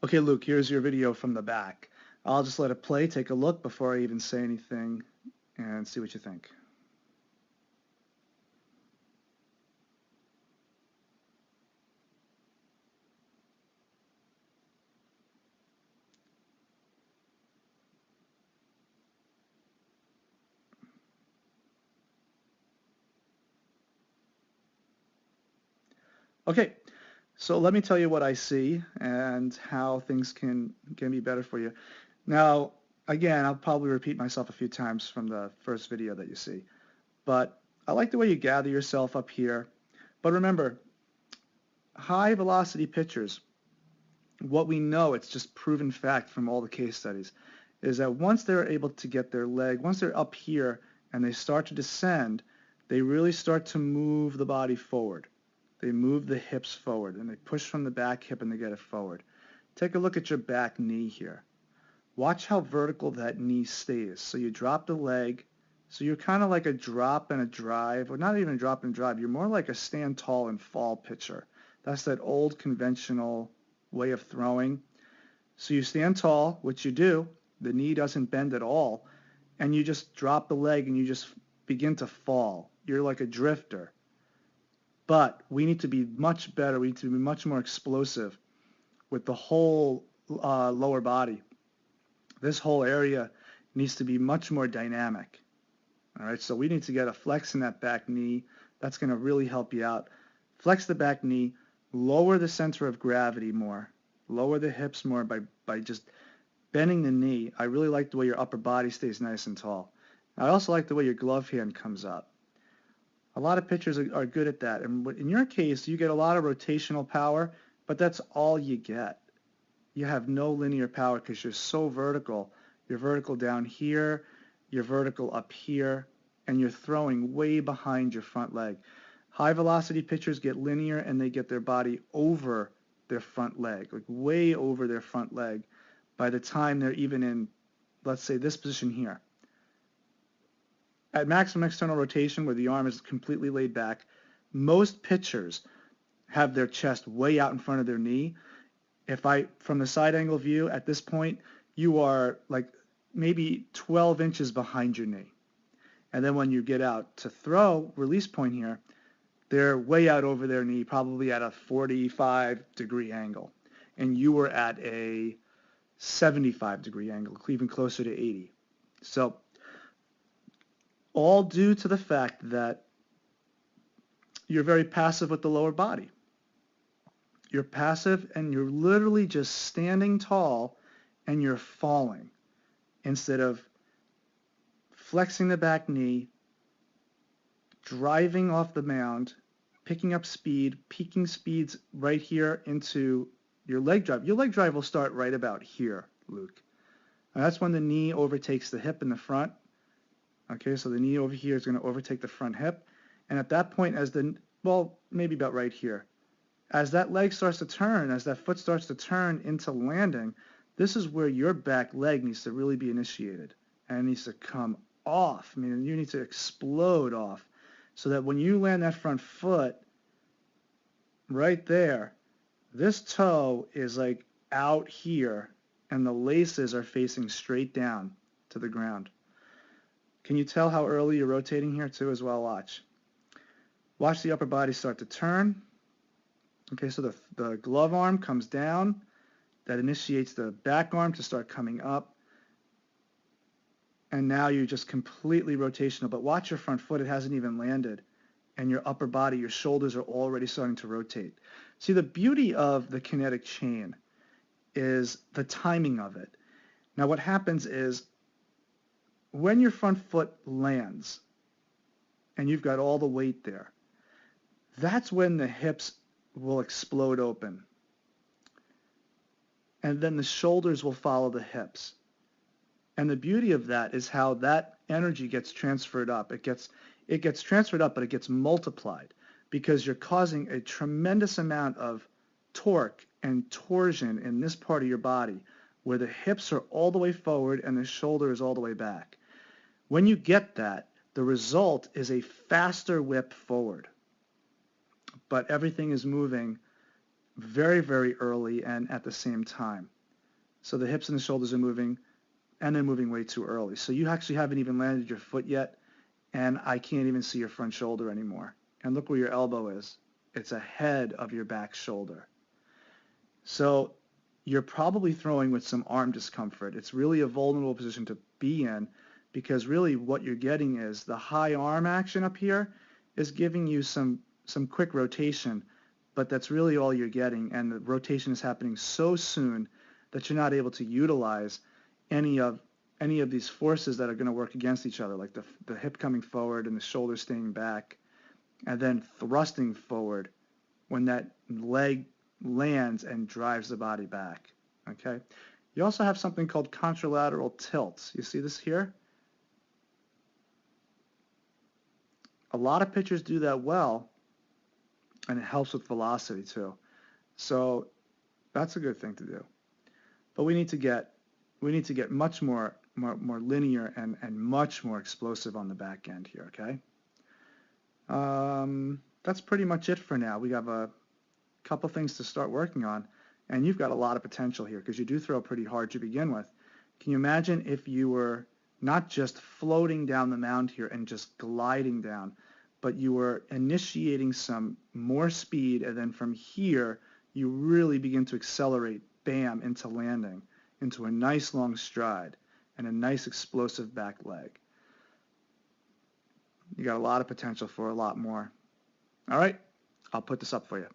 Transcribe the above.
Okay, Luke, here's your video from the back. I'll just let it play, take a look before I even say anything, and see what you think. Okay, so let me tell you what I see and how things can be better for you. Now, again, I'll probably repeat myself a few times from the first video that you see, but I like the way you gather yourself up here. But remember, high velocity pitchers, what we know, it's just proven fact from all the case studies, is that once they're able to get their leg, once they're up here and they start to descend, they really start to move the body forward. They move the hips forward and they push from the back hip and they get it forward. Take a look at your back knee here. Watch how vertical that knee stays. So you drop the leg. So you're kind of like a drop and a drive, or not even a drop and drive. You're more like a stand tall and fall pitcher. That's that old conventional way of throwing. So you stand tall, which you do. The knee doesn't bend at all. And you just drop the leg and you just begin to fall. You're like a drifter. But we need to be much better. We need to be much more explosive with the whole lower body. This whole area needs to be much more dynamic. All right, so we need to get a flex in that back knee. That's going to really help you out. Flex the back knee, lower the center of gravity more, lower the hips more by just bending the knee. I really like the way your upper body stays nice and tall. I also like the way your glove hand comes up. A lot of pitchers are good at that. And in your case, you get a lot of rotational power, but that's all you get. You have no linear power because you're so vertical. You're vertical down here, you're vertical up here, and you're throwing way behind your front leg. High velocity pitchers get linear and they get their body over their front leg, like way over their front leg by the time they're even in, let's say, this position here. At maximum external rotation, where the arm is completely laid back, most pitchers have their chest way out in front of their knee. From the side angle view at this point, you are like maybe 12 inches behind your knee. And then when you get out to throw, release point here, they're way out over their knee, probably at a 45-degree angle. And you were at a 75-degree angle, even closer to 80. So all due to the fact that you're very passive with the lower body. You're passive and you're literally just standing tall and you're falling instead of flexing the back knee, driving off the mound, picking up speed, peaking speeds right here into your leg drive. Your leg drive will start right about here, Luke. And that's when the knee overtakes the hip in the front. Okay, so the knee over here is going to overtake the front hip. And at that point, maybe about right here, as that leg starts to turn, as that foot starts to turn into landing, this is where your back leg needs to really be initiated. And it needs to come off. I mean, you need to explode off so that when you land that front foot right there, this toe is like out here and the laces are facing straight down to the ground. Can you tell how early you're rotating here too as well? Watch the upper body start to turn. Okay, so the glove arm comes down. That initiates the back arm to start coming up. And now you're just completely rotational. But watch your front foot. It hasn't even landed. And your upper body, your shoulders are already starting to rotate. See, the beauty of the kinetic chain is the timing of it. Now what happens is when your front foot lands and you've got all the weight there, that's when the hips will explode open. And then the shoulders will follow the hips. And the beauty of that is how that energy gets transferred up. It gets transferred up, but it gets multiplied because you're causing a tremendous amount of torque and torsion in this part of your body where the hips are all the way forward and the shoulder is all the way back. When you get that, the result is a faster whip forward. But everything is moving very, very early and at the same time. So the hips and the shoulders are moving, and they're moving way too early. So you actually haven't even landed your foot yet, and I can't even see your front shoulder anymore. And look where your elbow is. It's ahead of your back shoulder. So you're probably throwing with some arm discomfort. It's really a vulnerable position to be in because really what you're getting is the high arm action up here is giving you some quick rotation, but that's really all you're getting, and the rotation is happening so soon that you're not able to utilize any of these forces that are going to work against each other, like the hip coming forward and the shoulder staying back, and then thrusting forward when that leg lands and drives the body back. Okay. You also have something called contralateral tilt. You see this here? A lot of pitchers do that well, and it helps with velocity too. So that's a good thing to do. But we need to get much more linear and much more explosive on the back end here. Okay. That's pretty much it for now. We have a couple things to start working on, and you've got a lot of potential here because you do throw pretty hard to begin with. Can you imagine if you were not just floating down the mound here and just gliding down, but you were initiating some more speed, and then from here you really begin to accelerate, bam, into landing, into a nice long stride and a nice explosive back leg. You got a lot of potential for a lot more. All right, I'll put this up for you.